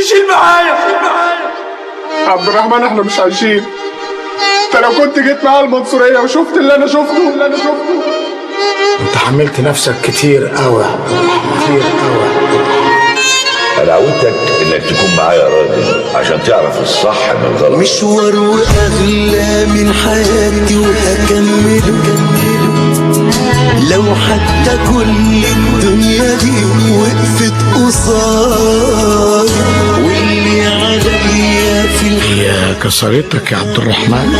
يشيل معايا. عبد الرحمن احنا مش عايشين. انت لو كنت جيت معايا المنصوريه وشفت اللي انا شفته انت حملت نفسك كتير قوي كتير قوي. انا عودتك انك تكون معايا راجل عشان تعرف الصح من الغلط. مشوار واغلى من حياتي وهكمله لو حتى كل الدنيا دي وقفت قصاد واللي عليا في الحياة يا كسرتك يا عبد الرحمن.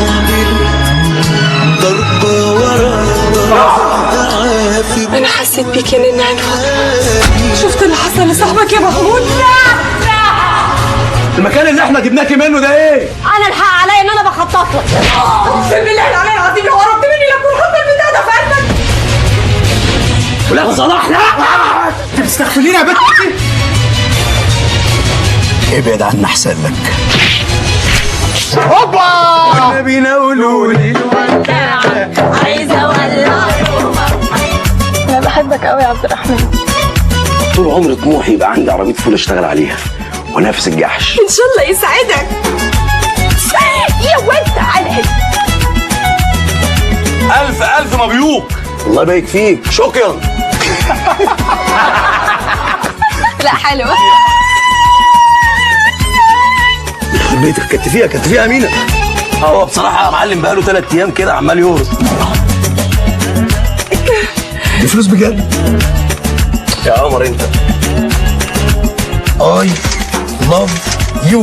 ضربة ورا ضربة. انا حسيت بيك يا نني عن فترة. شفت اللي حصل لصاحبك يا محمود؟ المكان اللي احنا جبناكي منه ده ايه؟ انا الحق عليا ان انا بخطط لك. اقسم بالله العلي العظيم لو قربت مني لكون حط البتاع ده في قلبك. ولا صلاح لا انت بتستغفليني يا بنت. ابعد عنا احسن لك. هوبا النبي نقولولي عايزه اولع. انا بحبك قوي يا عبد الرحمن. طول عمري طموحي يبقى عندي عربيه فول اشتغل عليها ونفس الجحش. ان شاء الله يسعدك. يا وانت على الف مبروك. الله يبارك فيك. شكرا. لا حلوه. بيتك كتفيها مينا. هو بصراحه يا معلم بقاله 3 ايام كده عمال يورط. دي فلوس بجد يا قمر انت. I love you.